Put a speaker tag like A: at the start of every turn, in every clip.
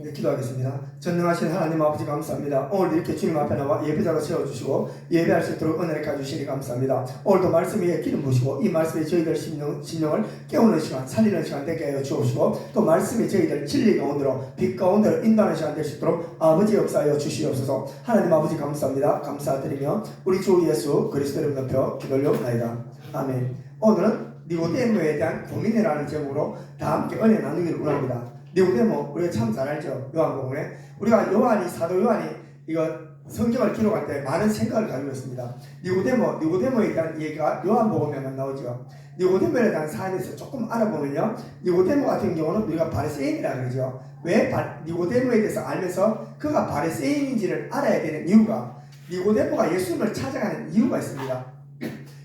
A: 네, 기도하겠습니다. 전능하신 하나님 아버지 감사합니다. 오늘도 이렇게 주님 앞에 나와 예배자로 세워주시고 예배할 수 있도록 은혜를 가주시니 감사합니다. 오늘도 말씀 위에 기름 부시고 이 말씀에 저희들 심령을 깨우는 시간, 살리는 시간 되게 하여 주옵시고 또 말씀에 저희들 진리 가운데로 빛 가운데로 인도하는 시간 될 수 있도록 아버지 역사하여 주시옵소서. 하나님 아버지 감사합니다. 감사드리며 우리 주 예수 그리스도를 높여 기도하옵나이다. 아멘. 오늘은 니고데모에 대한 고민이라는 제목으로 다 함께 은혜 나누기를 원합니다. 니고데모 우리가 참 잘 알죠. 요한복음에 우리가 사도 요한이 이거 성경을 기록할 때 많은 생각을 가지고 있습니다. 니고데모에 대한 얘기가 요한복음에만 나오죠. 니고데모에 대한 사안에서 조금 알아보면요, 니고데모 같은 경우는 우리가 바리새인이라 그러죠. 왜 니고데모에 대해서 알면서 그가 바리새인인지를 알아야 되는 이유가, 니고데모가 예수님을 찾아가는 이유가 있습니다.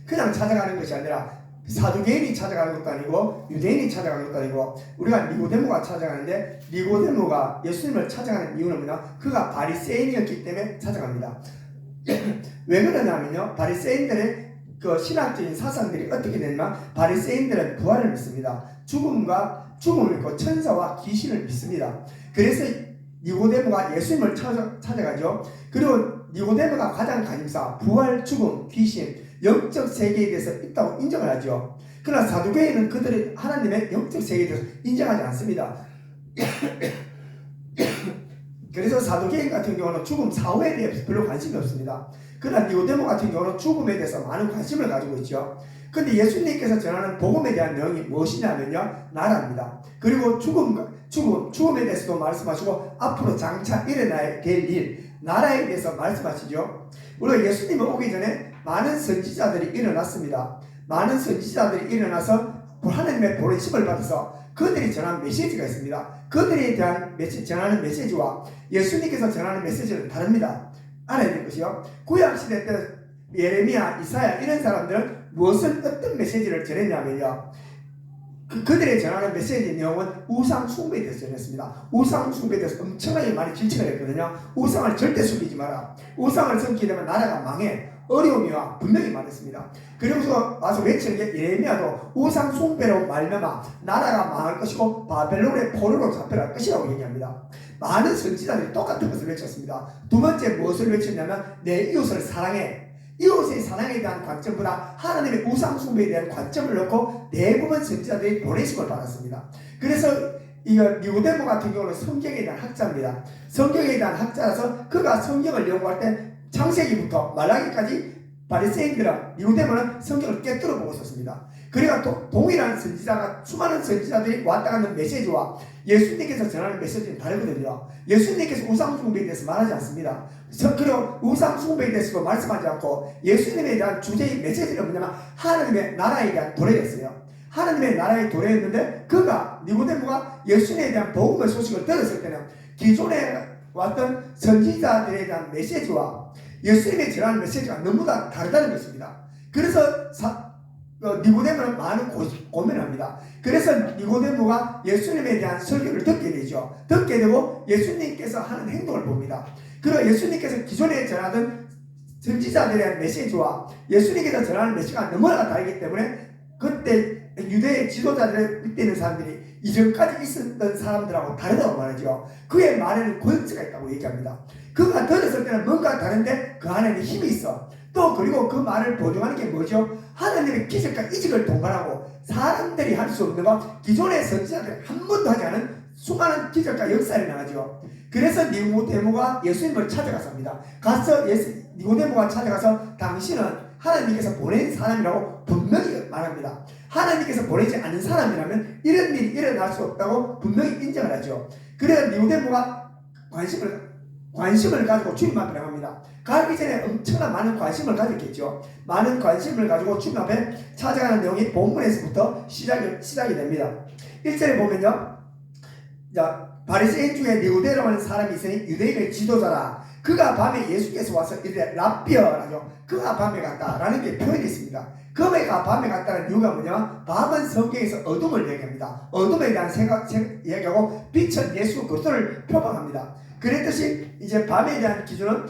A: 그냥 찾아가는 것이 아니라 사두개인이 찾아가는 것도 아니고 유대인이 찾아가는 것도 아니고 우리가 니고데모가 찾아가는데, 니고데모가 예수님을 찾아가는 이유는 뭐냐? 그가 바리새인이었기 때문에 찾아갑니다. 왜 그러냐면요, 바리새인들의 그 신학적인 사상들이 어떻게 되냐면, 바리새인들은 부활을 믿습니다. 죽음을 믿고 천사와 귀신을 믿습니다. 그래서 니고데모가 예수님을 찾아가죠. 그리고 니고데모가 가장 관심사 부활, 죽음, 귀신, 영적 세계에 대해서 있다고 인정을 하죠. 그러나 사두개인은 그들이 하나님의 영적 세계에 대해서 인정하지 않습니다. 그래서 사두개인 같은 경우는 죽음 사후에 대해서 별로 관심이 없습니다. 그러나 니고데모 같은 경우는 죽음에 대해서 많은 관심을 가지고 있죠. 근데 예수님께서 전하는 복음에 대한 내용이 무엇이냐면요, 나라입니다. 그리고 죽음에 대해서도 말씀하시고 앞으로 장차 일어나야 될 일, 나라에 대해서 말씀하시죠. 우리가 예수님이 오기 전에 많은 선지자들이 일어났습니다. 많은 선지자들이 일어나서 하나님의 보내심을 받아서 그들이 전하는 메시지가 있습니다. 그들에 대한 전하는 메시지와 예수님께서 전하는 메시지는 다릅니다. 알아야 될 것이요, 구약시대 때 예레미야, 이사야 이런 사람들은 어떤 메시지를 전했냐면요, 그들이 전하는 메시지 내용은 우상 숭배에 대해서 전했습니다. 우상 숭배에 대해서 엄청나게 많이 질책을 했거든요. 우상을 절대 숨기지 마라. 우상을 숨기게 되면 나라가 망해. 어려움이와 분명히 말했습니다. 그러면서 와서 외치는 게, 예레미야도 우상 숭배로 말미암아 나라가 망할 것이고 바벨론의 포로로 잡혀갈 것이라고 얘기합니다. 많은 선지자들이 똑같은 것을 외쳤습니다. 두 번째 무엇을 외쳤냐면, 내 이웃을 사랑해. 이웃의 사랑에 대한 관점보다 하나님의 우상 숭배에 대한 관점을 놓고 대부분 선지자들이 보내심을 받았습니다. 그래서 니고데모 같은 경우는 성경에 대한 학자입니다. 성경에 대한 학자라서 그가 성경을 연구할 때 창세기부터 말라기까지 바리새인들은, 니고데모는 성경을 꿰뚫어 보고 있었습니다. 그러니까 동일한 선지자가, 수많은 선지자들이 왔다 가는 메시지와 예수님께서 전하는 메시지는 다르거든요. 예수님께서 우상 숭배에 대해서 말하지 않습니다. 그리고 우상 숭배에 대해서도 말씀하지 않고 예수님에 대한 주제의 메시지는 뭐냐면 하나님의 나라에 대한 도래였어요. 하나님의 나라의 도래였는데, 니고데모가 예수님에 대한 복음의 소식을 들었을 때는 기존에 왔던 선지자들에 대한 메시지와 예수님의 전하는 메시지가 너무나 다르다는 것입니다. 그래서 니고데모는 많은 고민을 합니다. 그래서 니고데모가 예수님에 대한 설교를 듣게 되죠. 듣게 되고 예수님께서 하는 행동을 봅니다. 그리고 예수님께서 기존에 전하던 선지자들에 대한 메시지와 예수님께서 전하는 메시지가 너무나 다르기 때문에 그때 유대의 지도자들의 밑에 있는 사람들이 이전까지 있었던 사람들하고 다르다고 말하죠. 그의 말에는 권세가 있다고 얘기합니다. 그가 들었을 때는 뭔가 다른데 그 안에는 힘이 있어. 또 그리고 그 말을 보증하는 게 뭐죠? 하나님의 기적과 이적을 동반하고 사람들이 할 수 없는 거, 기존의 선지자들이 한 번도 하지 않은 수많은 기적과 역사를 나가죠. 그래서 니고데모가 예수님을 찾아가서 합니다. 니고데모가 찾아가서 당신은 하나님께서 보낸 사람이라고 분명히 말합니다. 하나님께서 보내지 않은 사람이라면 이런 일이 일어날 수 없다고 분명히 인정을 하죠. 그래서 니고데모가 관심을 가지고 주님 앞에 나갑니다. 가기 전에 엄청난 많은 관심을 가졌겠죠. 많은 관심을 가지고 주님 앞에 찾아가는 내용이 본문에서부터 시작이 됩니다. 1절에 보면요, 바리새인 중에 니고데모라는 사람이 있으니 유대인의 지도자라. 그가 밤에 예수께서 와서 이르되 라삐어라죠. 그가 밤에 갔다라는 게 표현이 있습니다. 그가 밤에 갔다는 이유가 뭐냐? 밤은 성경에서 어둠을 얘기합니다. 어둠에 대한 생각 얘기하고 빛은 예수 그리스도를 표방합니다. 그랬듯이 이제 밤에 대한 기준은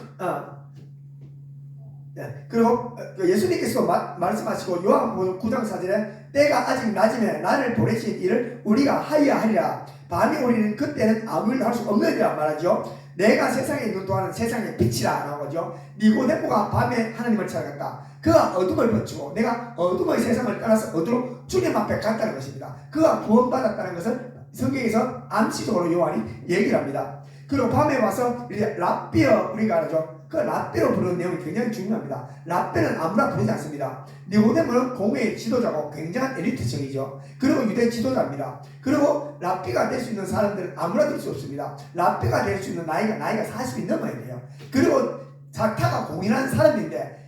A: 그리고 예수님께서 말씀하시고 요한복음 9장 4절에 때가 아직 낮으면 나를 보내신 일을 우리가 하여야 하리라. 밤이 오리는 그때는 아무 일도 할 수 없느니라 말하죠. 내가 세상에 있는 동안은 세상의 빛이라 나오죠. 니고데모가 밤에 하나님을 찾아갔다. 그가 어둠을 버치고 내가 어둠의 세상을 떠나서 어두로 주님 앞에 갔다는 것입니다. 그가 구원받았다는 것을 성경에서 암시적으로 요한이 얘기를 합니다. 그리고 밤에 와서 이제 랍비어 우리가 알죠. 그 랍비로 부르는 내용이 굉장히 중요합니다. 랍비는 아무나 부르지 않습니다. 니고데모는 공회의 지도자고 굉장한 엘리트층이죠. 그리고 유대 지도자입니다. 그리고 랍비가 될 수 있는 사람들은 아무나 될 수 없습니다. 랍비가 될 수 있는 나이가 40이 넘어야 돼요. 그리고 자타가 공인한 사람인데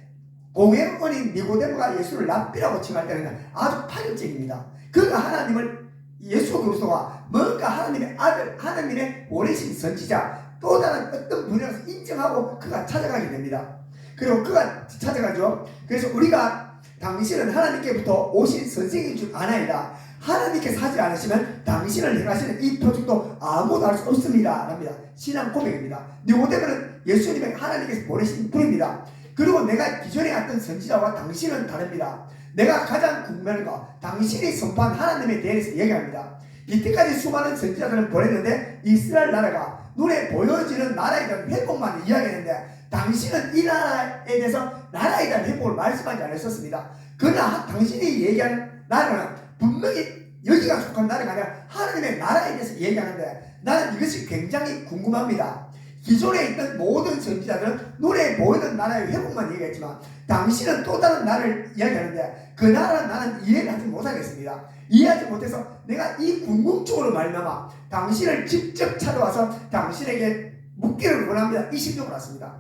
A: 공회원인 니고데모가 예수를 랍비라고 칭할 때는 아주 파격적입니다. 그가 하나님을 예수 그리스도가 뭔가 하나님의 아들, 하나님의 오래신 선지자 또 다른 어떤 분야에서 인정하고 그가 찾아가게 됩니다. 그리고 그가 찾아가죠. 그래서 우리가 당신은 하나님께부터 오신 선생인 줄 아나이다. 하나님께서 하지 않으시면 당신을 행하시는 이 표적도 아무도 할 수 없습니다. 합니다. 신앙 고백입니다. 니고데모는 예수님의 하나님께서 보내신 분입니다. 그리고 내가 기존에 했던 선지자와 당신은 다릅니다. 내가 가장 궁금한 거 당신이 선포한 하나님에 대해서 얘기합니다. 이때까지 수많은 선지자들을 보냈는데 이스라엘 나라가 눈에 보여지는 나라에 대한 회복만 이야기했는데 당신은 이 나라에 대해서 나라에 대한 회복을 말씀하지 않으셨습니다. 그러나 당신이 얘기하는 나라는 분명히 여기가 속한 나라가 아니라 하나님의 나라에 대해서 얘기하는데 나는 이것이 굉장히 궁금합니다. 기존에 있던 모든 선지자들은 눈에 보이는 나라의 회복만 얘기했지만 당신은 또 다른 나라를 이야기하는데 그 나라는 나는 이해를 하지 못하겠습니다. 이해하지 못해서 내가 이 궁금증으로 말미암아 당신을 직접 찾아와서 당신에게 묻기를 원합니다. 이 심정을 왔습니다.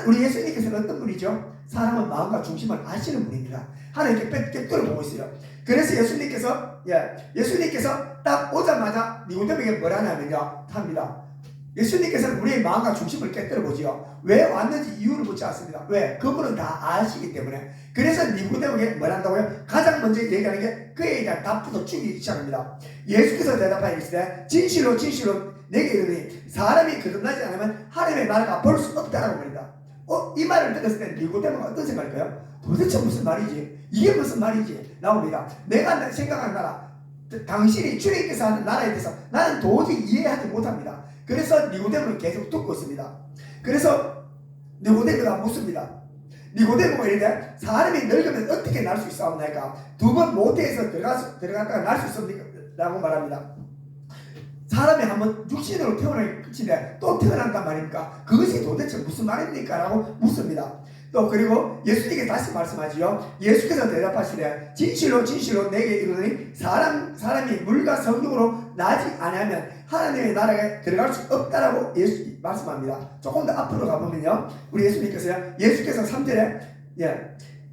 A: 우리 예수님께서는 어떤 분이죠? 사람은 마음과 중심을 아시는 분입니다. 하나님께 꿰뚫어 보고 있어요. 그래서 예수님께서 딱 오자마자 니고데모에게 뭐라 하냐면요 합니다. 예수님께서는 우리의 마음과 중심을 깨뜨려 보지요. 왜 왔는지 이유를 묻지 않습니다. 왜? 그분은 다 아시기 때문에. 그래서 니고데모에게 뭘 한다고요? 가장 먼저 얘기하는 게 그에 대한 답부터 주기 시작합니다. 예수께서 대답하여 이르시되 진실로 진실로 내게 이르니 사람이 거듭나지 않으면 하나님의 나라가 볼 수 없다라고 말합니다. 이 말을 들었을 때 니고데모가 어떤 생각일까요? 도대체 무슨 말이지? 이게 무슨 말이지? 나옵니다. 내가 생각하는 나라, 당신이 주님께서 하는 나라에 대해서 나는 도저히 이해하지 못합니다. 그래서 니고데모는 계속 듣고 있습니다. 그래서 니고데모가 묻습니다. 니고데모가 이르되 사람이 늙으면 어떻게 날 수 있사옵나이까? 두 번 모태에서 들어갔다가 날 수 있습니까? 라고 말합니다. 사람이 한번 육신으로 태어날 끝인데 또 태어난단 말입니까? 그것이 도대체 무슨 말입니까? 라고 묻습니다. 또 그리고 예수님께 다시 말씀하지요. 예수께서 대답하시되 진실로 진실로 내게 이르노니 사람이 물과 성령으로 나지 아니하면 하나님의 나라에 들어갈 수 없다라고 예수 말씀합니다. 조금 더 앞으로 가보면요, 우리 예수께서 3절에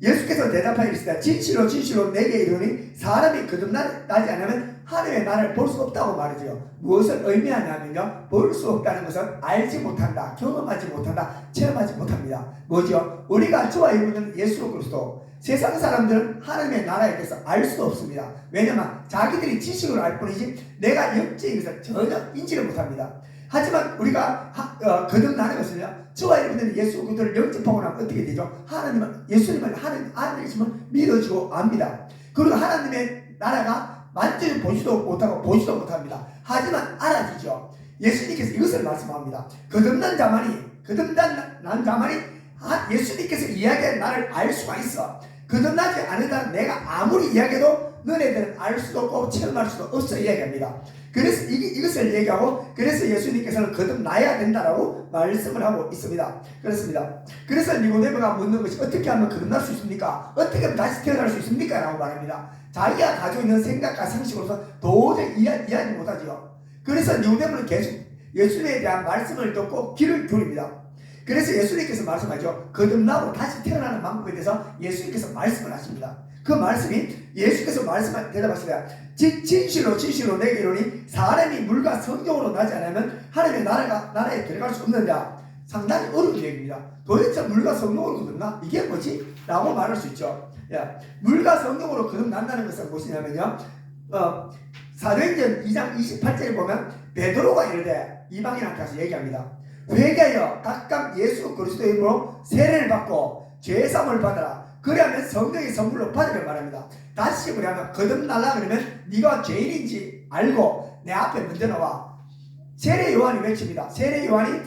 A: 예수께서 대답하여 이르시되 진실로 진실로 내게 이르노니 사람이 거듭나지 않으면 하나님의 나라를 볼 수 없다고 말이죠. 무엇을 의미하냐면요, 볼 수 없다는 것은 알지 못한다, 경험하지 못한다, 체험하지 못합니다. 뭐죠? 우리가 저와 이분은 예수 그리스도, 세상 사람들은 하나님의 나라에 대해서 알 수 없습니다. 왜냐하면 자기들이 지식으로 알 뿐이지 내가 영적인 것을 전혀 인지를 못합니다. 하지만 우리가 거듭나는 것은요, 저와 여러분들은 예수 그리스도를 영접하고 나면 어떻게 되죠? 예수님을 하나님 아들이심을 믿어주고 압니다. 그리고 하나님의 나라가 만져서 보지도 못하고 보지도 못합니다. 하지만 알아지죠. 예수님께서 이것을 말씀합니다. 거듭난 자만이 예수님께서 이야기한 나를 알 수가 있어. 거듭나지 않는다는 내가 아무리 이야기해도 너네들은 알 수도 없고 체험할 수도 없어 이야기합니다. 그래서 이것을 얘기하고, 그래서 예수님께서는 거듭나야 된다라고 말씀을 하고 있습니다. 그렇습니다. 그래서 니고데모가 묻는 것이 어떻게 하면 거듭날 수 있습니까? 어떻게 하면 다시 태어날 수 있습니까? 라고 말합니다. 자기가 가지고 있는 생각과 상식으로서 도저히 이해하지 못하지요. 그래서 니고데모는 계속 예수님에 대한 말씀을 듣고 귀를 기울입니다. 그래서 예수님께서 말씀하죠. 거듭나고 다시 태어나는 방법에 대해서 예수님께서 말씀을 하십니다. 그 말씀이 예수께서 대답하시되 진실로 진실로 내게 이르노니 사람이 물과 성령으로 나지 않으면 하나님의 나라에 들어갈 수 없느냐. 상당히 어려운 얘기입니다. 도대체 물과 성령으로 거듭나? 이게 뭐지? 라고 말할 수 있죠. 물과 성령으로 거듭난다는 것은 무엇이냐면요, 사도행전 2장 28절에 보면 베드로가 이르되 이방인한테 가서 얘기합니다. 회개하여 각각 예수 그리스도의 이름으로 세례를 받고 죄사함을 받아라. 그러면 성령의 선물로 받으려 말합니다. 다시 그러면 거듭나라 그러면 네가 죄인인지 알고 내 앞에 먼저 나와. 세례 요한이 외칩니다. 세례 요한이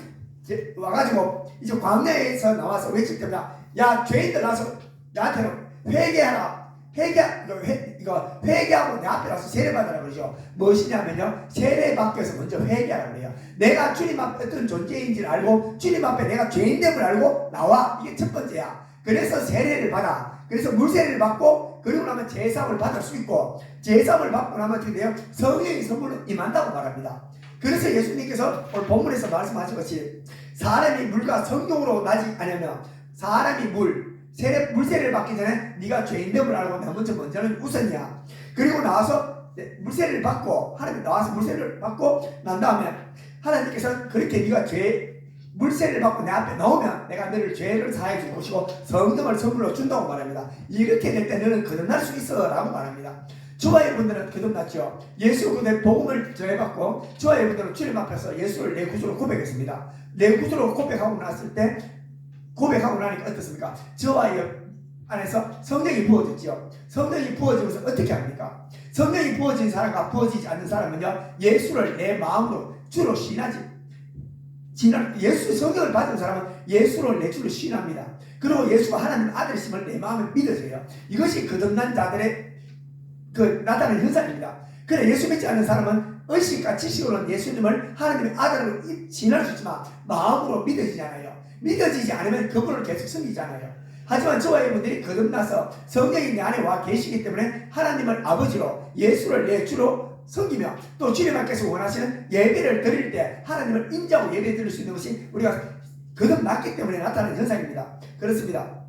A: 와가지고 이제 광야에서 나와서 외칠 때마다 야 죄인들 나서 나한테는 회개하라. 회개하고 내 앞에 나서 세례받으라 그러죠. 무엇이냐면요, 세례 받기위해서 먼저 회개하라 그래요. 내가 주님 앞에 어떤 존재인지를 알고 주님 앞에 내가 죄인됨을 알고 나와. 이게 첫 번째야. 그래서 세례를 받아. 그래서 물세례를 받고 그리고 나면 제사함을 받을 수 있고, 제사함을 받고 나면 어떻게 돼요? 성령의 선물로 임한다고 말합니다. 그래서 예수님께서 오늘 본문에서 말씀하신 것이 사람이 물과 성령으로 나지 않으면 사람이 물세례를 받기 전에 네가 죄인됨을 알고 내가 먼저는 우선이야. 그리고 나와서 물세례를 받고 하나님 나와서 물세례를 받고 난 다음에 하나님께서 그렇게 네가 물세례를 받고 내 앞에 나오면 내가 너를 죄를 사해 줄 것이고 성령을 선물로 준다고 말합니다. 이렇게 될 때 너는 거듭날 수 있어 라고 말합니다. 저와 여러분들은 거듭났죠. 예수 그대 복음을 전해받고 저와 여러분들은 주님 앞에서 예수를 내 구주로 고백했습니다. 내 구주로 고백하고 나니까 어떻습니까? 저와 안에서 성령이 부어졌죠. 성령이 부어지면서 어떻게 합니까? 성령이 부어진 사람과 부어지지 않는 사람은요, 예수를 내 마음으로 주로 시인하지. 예수 성령을 받은 사람은 예수를 내 주로 시인합니다. 그리고 예수가 하나님의 아들이심을 내 마음에 믿어져요. 이것이 거듭난 자들의 나타나는 현상입니다. 그래 예수 믿지 않는 사람은 의식과 지식으로는 예수님을 하나님의 아들로 시인할 수 있지만 마음으로 믿어지지 않아요. 믿어지지 않으면 그분을 계속 섬기잖아요. 하지만 저와 여러분들이 거듭나서 성령이 내 안에 와 계시기 때문에 하나님을 아버지로 예수를 내 주로 섬기며 또 주님께서 원하시는 예배를 드릴 때 하나님을 인정하고 예배 드릴 수 있는 것이 우리가 거듭났기 때문에 나타나는 현상입니다. 그렇습니다.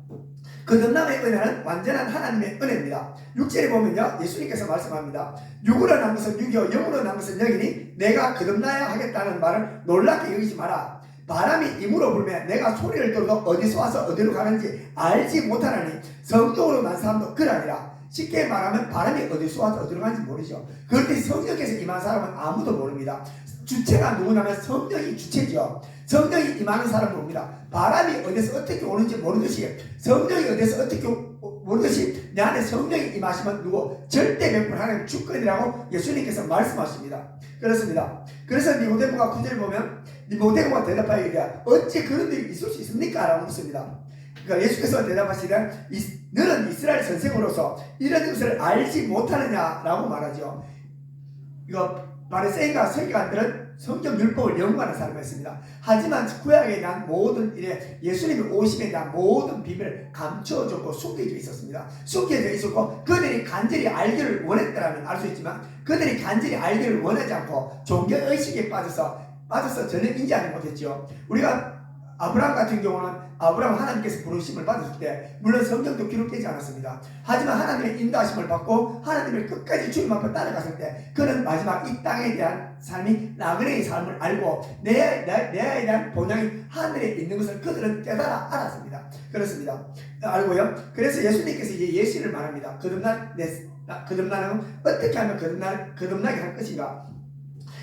A: 거듭남의 은혜는 완전한 하나님의 은혜입니다. 6절에 보면요, 예수님께서 말씀합니다. 육으로 난 것은 육이요 영으로 난 것은 영이니 내가 거듭나야 하겠다는 말을 놀랍게 여기지 마라. 바람이 임으로 불면 내가 소리를 들어도 어디서 와서 어디로 가는지 알지 못하나니 성령으로 난 사람도 그러하니라. 쉽게 말하면 바람이 어디서 와서 어디로 가는지 모르죠. 그럴 때 성령께서 임한 사람은 아무도 모릅니다. 주체가 누구냐면 성령이 주체죠. 성령이 임하는 사람은 봅니다. 바람이 어디서 어떻게 오는지 모르듯이 성령이 어디서 어떻게 모르듯이 내 안에 성령이 임하시면 누구 절대 100% 하나님 주권이라고 예수님께서 말씀하십니다. 그렇습니다. 그래서 니고데모가 9절을 보면 니고데모가 대답하여 이르되 어찌 그런 일이 있을 수 있습니까? 라고 묻습니다. 그러니까 예수께서 대답하시되 너는 이스라엘 선생으로서 이런 것을 알지 못하느냐라고 말하죠. 이거 바리새인과 서기관들은 성경 율법을 연구하는 사람이었습니다. 하지만 구약에 대한 모든 일에 예수님의 오심에 대한 모든 비밀을 감춰줬고 숨겨져 있었습니다. 숨겨져 있었고 그들이 간절히 알기를 원했더라면 알 수 있지만 그들이 간절히 알기를 원하지 않고 종교의식에 빠져서 전혀 인지하지 못했죠. 우리가 아브라함 같은 경우는 아브라함 하나님께서 부르심을 받았을 때 물론 성경도 기록되지 않았습니다. 하지만 하나님의 인도하심을 받고 하나님을 끝까지 주님 앞에 따라갔을 때 그는 마지막 이 땅에 대한 삶이 나그네의 삶을 알고 내 아이에 대한 본향이 하늘에 있는 것을 그들은 깨달아 알았습니다. 그렇습니다. 알고요. 그래서 예수님께서 이제 예시를 말합니다. 거듭나는 어떻게 하면 거듭나게 할 것인가.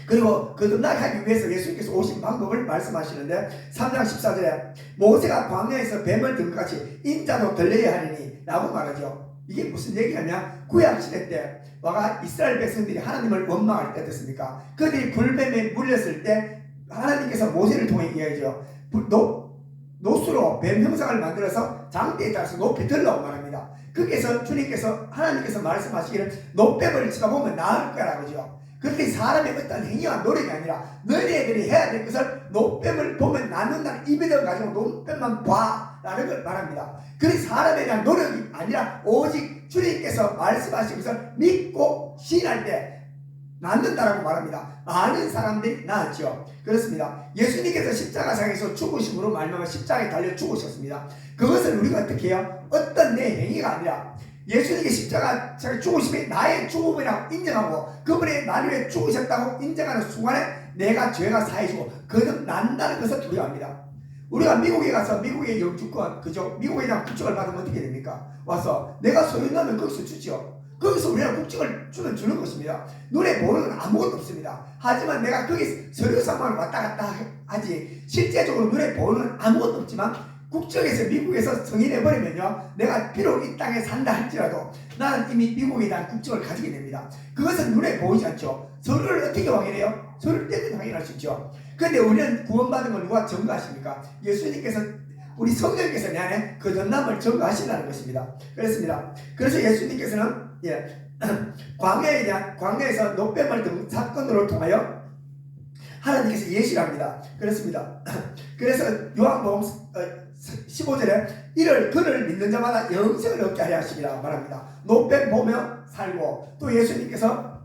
A: 그리고 거듭나게 하기 위해서 예수님께서 오신 방법을 말씀하시는데 3장 14절에 모세가 광야에서 뱀을 든 것 같이 인자도 들려야 하리니 라고 말하죠. 이게 무슨 얘기냐면 구약시대 때 와가 이스라엘 백성들이 하나님을 원망할 때 어떻습니까? 그들이 불뱀에 물렸을 때 하나님께서 모세를 통해 이야기하죠. 노수로 뱀 형상을 만들어서 장대에 따라서 높이 들라고 말합니다. 거기에서 하나님께서 말씀하시기를 노뱀을 쳐다보면 나을 거라고 하죠. 그런데 사람의 어떤 행위와 노력이 아니라 너희들이 해야 될 것을 노뱀을 보면 낳는다는 이미지를 가지고 노뱀만 봐라는 걸 말합니다. 그래서 사람에 대한 노력이 아니라 오직 주님께서 말씀하신 것을 믿고 신할 때 낳는다라고 말합니다. 많은 사람들이 낳았죠. 그렇습니다. 예수님께서 십자가상에서 죽으심으로 말미암아 십자가에 달려 죽으셨습니다. 그것을 우리가 어떻게 해요? 어떤 내 행위가 아니라 예수님의 십자가 죽으심이 나의 죽음이라고 인정하고 그분이 나를 위해 죽으셨다고 인정하는 순간에 내가 죄가 사해지고 거듭난다는 것을 두려워합니다. 우리가 미국에 가서 미국의 영주권 미국에 대한 국적을 받으면 어떻게 됩니까? 와서 내가 소유하면 거기서 주죠. 거기서 우리가 국적을 주는 것입니다. 눈에 보는 건 아무것도 없습니다. 하지만 내가 거기 서류상만 왔다 갔다 하지 실제적으로 눈에 보는 건 아무것도 없지만 국적에서 미국에서 승인해버리면요, 내가 비록 이 땅에 산다 할지라도 나는 이미 미국에 대한 국적을 가지게 됩니다. 그것은 눈에 보이지 않죠. 서류를 어떻게 확인해요? 서류를 떼면 확인할 수 있죠. 그런데 우리는 구원받은 걸 누가 증거하십니까? 예수님께서, 우리 성령께서 내 안에 그 전남을 증거하신다는 것입니다. 그렇습니다. 그래서 예수님께서는 광야에서 노뱀을 든 사건으로 통하여 하나님께서 예시를 합니다. 그렇습니다. 그래서 요한복음 15절에 이를 그를 믿는 자마다 영생을 얻게 하려 하시리라 말합니다. 노뱀 보며 살고, 또 예수님께서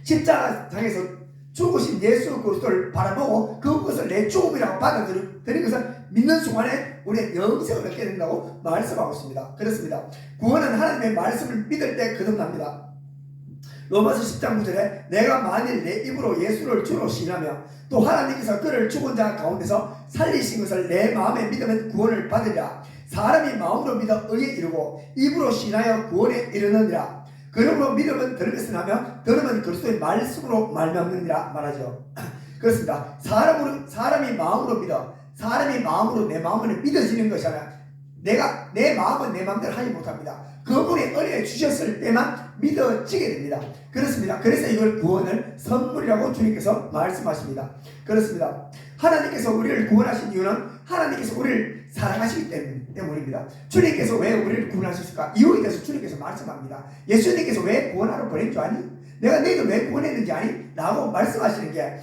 A: 십자가상에서 죽으신 예수 그리스도를 바라보고 그것을 내 죽음이라고 받아들인 것을 믿는 순간에 우리의 영생을 얻게 된다고 말씀하고 있습니다. 그렇습니다. 구원은 하나님의 말씀을 믿을 때 거듭납니다. 로마서 10장 9절에 내가 만일 내 입으로 예수를 주로 시인하며 또 하나님께서 그를 죽은 자 가운데서 살리신 것을 내 마음에 믿으면 구원을 받으리라. 사람이 마음으로 믿어 의에 이르고 입으로 시인하여 구원에 이르느니라. 그러므로 믿음은 들을 것을 하며 들으면 그리스도의 말씀으로 말미암느니라 말하죠. 그렇습니다. 사람이 마음으로 믿어, 사람이 마음으로 내 마음을 믿어지는 것이라면 내가 내 마음은 내 마음대로 하지 못합니다. 그분이 은혜 주셨을 때만 믿어지게 됩니다. 그렇습니다. 그래서 이걸 구원을 선물이라고 주님께서 말씀하십니다. 그렇습니다. 하나님께서 우리를 구원하신 이유는 하나님께서 우리를 사랑하시기 때문입니다. 주님께서 왜 우리를 구원하셨을까? 이유에 대해서 주님께서 말씀합니다. 예수님께서 왜 구원하러 보낸 줄 아니? 내가 너희를 왜 구원했는지 아니? 라고 말씀하시는 게,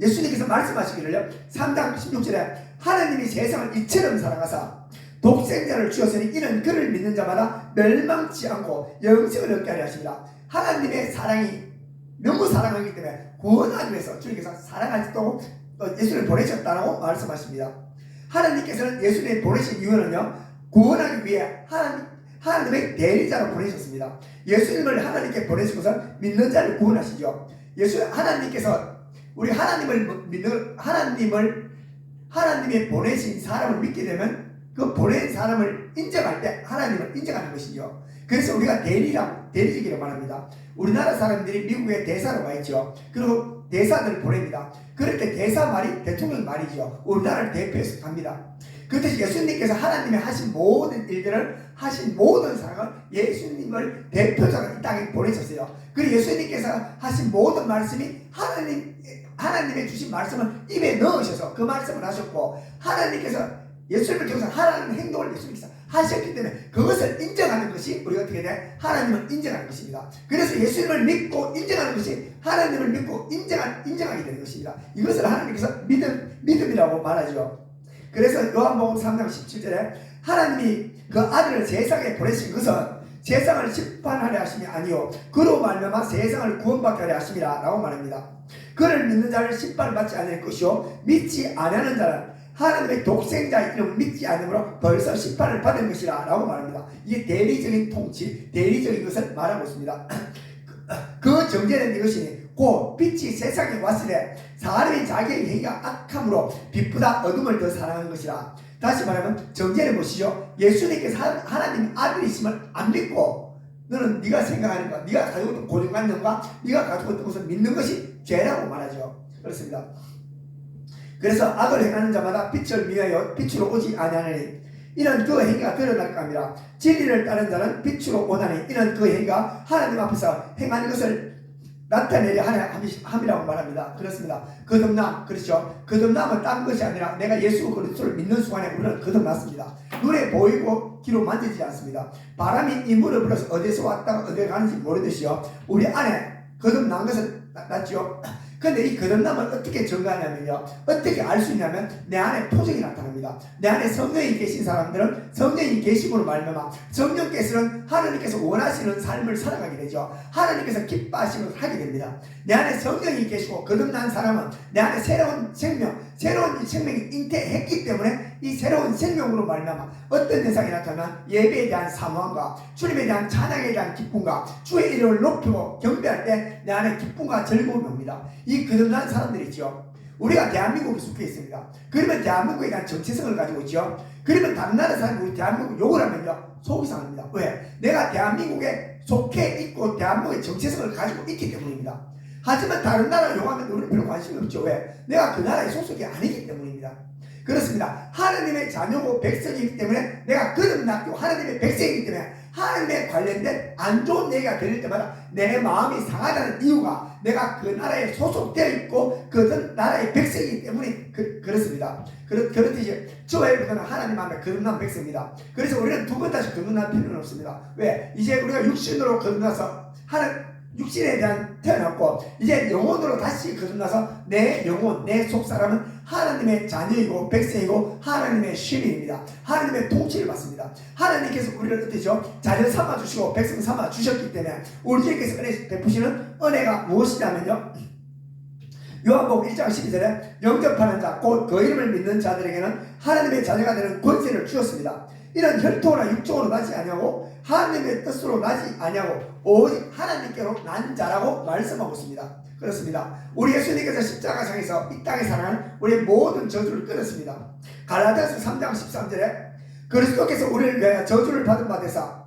A: 예수님께서 말씀하시기를요, 3장 16절에 하나님이 세상을 이처럼 사랑하사 독생자를 주었으니 이는 그를 믿는 자마다 멸망치 않고 영생을 얻게 하려 하십니다. 하나님의 사랑이 너무 사랑하기 때문에 구원하기 위해서 주님께서 사랑하시고 예수를 보내셨다고 말씀하십니다. 하나님께서는 예수를 보내신 이유는요, 구원하기 위해 하나님의 대리자로 보내셨습니다. 예수님을 하나님께 보내신 것은 믿는 자를 구원하시죠. 하나님께서 우리 하나님이 보내신 사람을 믿게 되면 그 보낸 사람을 인정할 때 하나님을 인정하는 것이죠. 그래서 우리가 대리직이라고 말합니다. 우리나라 사람들이 미국에 대사로 가 있죠. 그리고 대사들을 보냅니다. 그럴 때 대사 말이 대통령 말이죠. 우리나라를 대표해서 갑니다. 그때 예수님께서 하나님이 하신 모든 일들을, 하신 모든 사랑을 예수님을 대표자로 이 땅에 보내셨어요. 그리고 예수님께서 하신 모든 말씀이 하나님의 주신 말씀을 입에 넣으셔서 그 말씀을 하셨고, 하나님께서 예수님을 통해서 하나님의 행동을 예수님께서 하셨기 때문에 그것을 인정하는 것이 우리가 어떻게 돼? 하나님을 인정하는 것입니다. 그래서 예수님을 믿고 인정하는 것이 하나님을 믿고 인정하게 되는 것입니다. 이것을 하나님께서 믿음이라고 말하죠. 그래서 요한복음 3장 17절에 하나님이 그 아들을 세상에 보내신 것은 세상을 심판하려 하심이 아니요 그로 말미암아 세상을 구원받게 하려 하심이라 라고 말합니다. 그를 믿는 자를 심판을 받지 않을 것이요 믿지 아니하는 자는 하나님의 독생자의 이름을 믿지 않으므로 벌써 심판을 받은 것이라 라고 말합니다. 이게 대리적인 통치, 대리적인 것을 말하고 있습니다. 그 정죄는 이것이니 곧 빛이 세상에 왔을 때 사람이 자기의 행위가 악함으로 빛보다 어둠을 더 사랑하는 것이라. 다시 말하면 정죄는 무엇이죠? 예수님께서 하나님 아들이심을 안 믿고 너는 네가 생각하는 것, 네가 가지고 있는 고정관념과 네가 가지고 있는 것을 믿는 것이 죄라고 말하죠. 그렇습니다. 그래서 악을 행하는 자마다 빛을 미하여 빛으로 오지 아니하느니 이는 그 행위가 드러날까 함이라. 진리를 따른 자는 빛으로 오나니 이는 그 행위가 하나님 앞에서 행하는 것을 나타내려 함이라고 말합니다. 그렇습니다. 거듭남, 그렇죠. 거듭남은 딴 것이 아니라 내가 예수 그리스도를 믿는 순간에 우리는 거듭났습니다. 눈에 보이고 귀로 만지지 않습니다. 바람이 인물을 불어서 어디서 왔다가 어디 가는지 모르듯이요, 우리 안에 거듭난 것은 났죠. 근데 이 거듭남을 어떻게 증가하냐면요, 어떻게 알 수 있냐면 내 안에 표적이 나타납니다. 내 안에 성령이 계신 사람들은 성령이 계심으로 말미암아 성령께서는 하나님께서 원하시는 삶을 살아가게 되죠. 하나님께서 기뻐하시는 걸 하게 됩니다. 내 안에 성령이 계시고 거듭난 사람은 내 안에 새로운 생명이 잉태했기 때문에 이 새로운 생명으로 말미암아 어떤 현상이 나타나면 예배에 대한 사모함과 주님에 대한 찬양에 대한 기쁨과 주의 이름을 높이고 경배할 때 내 안에 기쁨과 즐거움이 옵니다. 이 거듭난 사람들이 있죠. 우리가 대한민국에 속해 있습니다. 그러면 대한민국에 대한 정체성을 가지고 있죠. 그러면 다른 나라 사람이 우리 대한민국 욕을 하면요, 속이 상합니다. 왜? 내가 대한민국에 속해 있고 대한민국의 정체성을 가지고 있기 때문입니다. 하지만 다른 나라 욕하면 우리는 별로 관심이 없죠. 왜? 내가 그 나라에 소속이 아니기 때문입니다. 그렇습니다. 하나님의 자녀고 백성이기 때문에 내가 거듭났고 하나님의 백성이기 때문에 하나님에 관련된 안 좋은 얘기가 들릴 때마다 내 마음이 상하다는 이유가 내가 그 나라에 소속되어 있고 그 나라의 백성이기 때문에 그렇습니다. 그렇듯이 저와 여러분은 하나님 앞에 거듭난 백성입니다. 그래서 우리는 두 번 다시 거듭날 필요는 없습니다. 왜? 이제 우리가 육신으로 거듭나서 육신에 대한 태어났고 이제 영혼으로 다시 거듭나서 내 영혼, 내 속사람은 하나님의 자녀이고 백성이고 하나님의 시민입니다. 하나님의 통치를 받습니다. 하나님께서 우리를 어떻게죠? 자녀 삼아주시고 백성 삼아주셨기 때문에 우리에게서 은혜 베푸시는 은혜가 무엇이냐면요, 요한복음 1장 12절에 영접하는 자 곧 그 이름을 믿는 자들에게는 하나님의 자녀가 되는 권세를 주었습니다. 이런 혈통이나 육종으로 나지 아니하고 하나님의 뜻으로 나지 아니하고 오직 하나님께로 난 자라고 말씀하고 있습니다. 그렇습니다. 우리 예수님께서 십자가상에서 이 땅에 살아가는 우리의 모든 저주를 끊었습니다. 갈라디아서 3장 13절에 그리스도께서 우리를 위하여 저주를 받은 바 되사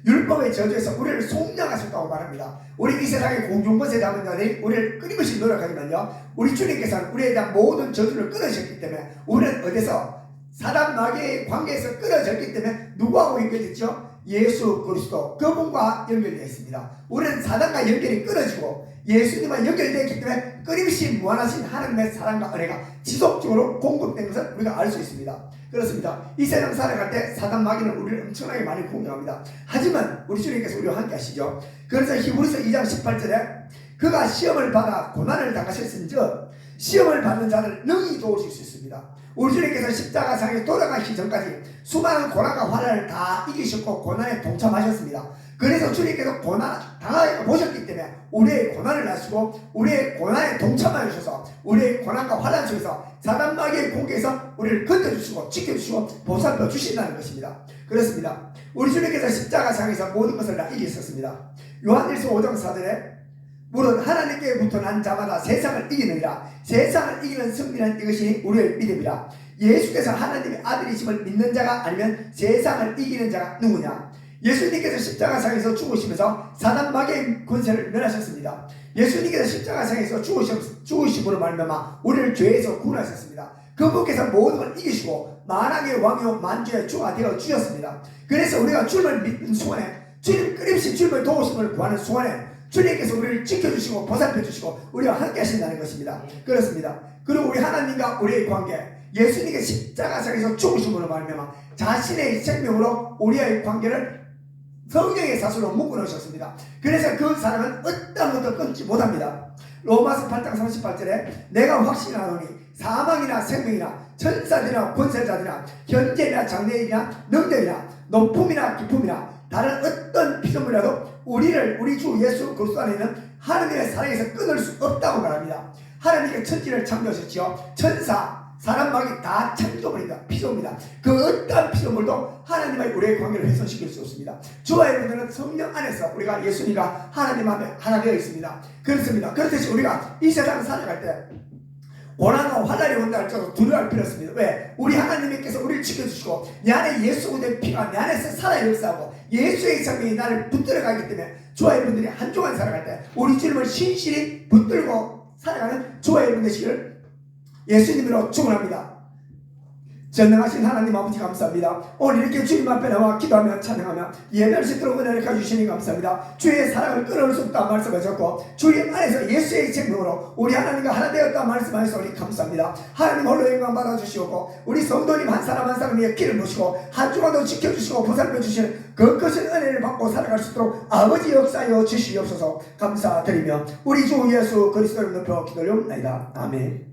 A: 율법의 저주에서 우리를 속량하셨다고 말합니다. 우리 이 세상의 공중권세 잡은 자들이 우리를 끊임없이 노력하지만요, 우리 주님께서는 우리에 대한 모든 저주를 끊으셨기 때문에 우리는 어디서 사단 마귀의 관계에서 끊어졌기 때문에 누구하고 연결됐죠? 예수 그리스도 그분과 연결되어 있습니다. 우리는 사단과 연결이 끊어지고 예수님과 연결되었기 때문에 끊임없이 무한하신 하나님의 사랑과 은혜가 지속적으로 공급되는 것을 우리가 알 수 있습니다. 그렇습니다. 이 세상 살아갈 때 사단 마귀는 우리를 엄청나게 많이 공격합니다. 하지만 우리 주님께서 우리와 함께 하시죠. 그래서 히브리서 2장 18절에 그가 시험을 받아 고난을 당하셨은즉 시험을 받는 자를 능히 도우실 수 있습니다. 우리 주님께서 십자가상에 돌아가시기 전까지 수많은 고난과 환난을 다 이기셨고 고난에 동참하셨습니다. 그래서 주님께서 고난 당하여 보셨기 때문에 우리의 고난을 아시고 우리의 고난에 동참하여 주셔서 우리의 고난과 환난 속에서 사단 마귀의 공격에서 우리를 건져주시고 지켜주시고 보살펴 주신다는 것입니다. 그렇습니다. 우리 주님께서 십자가상에서 모든 것을 다 이기셨습니다. 요한일서 5장 4절에 물은 하나님께부터 난 자마다 세상을 이기느니라. 세상을 이기는 승리는 이것이 우리의 믿음이라. 예수께서 하나님의 아들이심을 믿는 자가 아니면 세상을 이기는 자가 누구냐? 예수님께서 십자가상에서 죽으시면서 사단 마귀의 권세를 멸하셨습니다. 예수님께서 십자가상에서 죽으심으로 말미암아 우리를 죄에서 구원하셨습니다. 그분께서 모든 걸 이기시고 만왕의 왕이요 만주의 주가 되어 주셨습니다. 그래서 우리가 주님을 믿는 순간에 주님 끊임없이 주님을 도우심을 구하는 순간에 주님께서 우리를 지켜주시고 보살펴주시고 우리와 함께 하신다는 것입니다. 그렇습니다. 그리고 우리 하나님과 우리의 관계, 예수님께서 십자가상에서 죽으심으로 말미암아 자신의 생명으로 우리의 관계를 성령의 사슬로 묶어놓으셨습니다. 그래서 그 사람은 어떤 것도 끊지 못합니다. 로마서 8장 38절에 내가 확신하노니 사망이나 생명이나 천사들이나 권세자들이나 현재나 장래이나 능력이나 높음이나 깊음이나 다른 어떤 피조물이라도 우리 주 예수 그리스도 안에 있는 하나님의 사랑에서 끊을 수 없다고 말합니다. 하나님께 천지를 창조하셨지요. 천사, 사람 마귀 다 창조물이다. 피조물이다. 그 어떠한 피조물도 하나님과의 우리의 관계를 훼손시킬 수 없습니다. 저와 여러분들은 성령 안에서 우리가 예수님과 하나님 앞에 하나 되어 있습니다. 그렇습니다. 그렇듯이 우리가 이 세상을 살아갈 때 고난과 환난이 온다 할지라도 두려워할 필요 없습니다. 왜? 우리 하나님께서 우리를 지켜주시고 내 안에 예수 그리스도의 피가 내 안에서 살아 역사하고 예수의 생명이 나를 붙들어가기 때문에 저와 여러분들이 한 주간 살아갈 때 우리 주님을 신실히 붙들고 살아가는 저와 여러분 되시기를 예수님으로 축원합니다. 전능하신 하나님 아버지 감사합니다. 오늘 이렇게 주님 앞에 나와 기도하며 찬양하며 예배할 수 있도록 은혜를 가주시니 감사합니다. 주의 사랑을 끊을 수 없다 말씀하셨고 주님 안에서 예수의 생명으로 우리 하나님과 하나 되었다 말씀하셨으니 감사합니다. 하나님 홀로 영광 받아주시고 우리 성도님 한 사람 한 사람 위에 길을 보시고 한 주간도 지켜주시고 보살펴주시는 그 크신 은혜를 받고 살아갈 수 있도록 아버지 역사여 주시옵소서. 감사드리며 우리 주 예수 그리스도를 높여 기도하옵나이다. 아멘.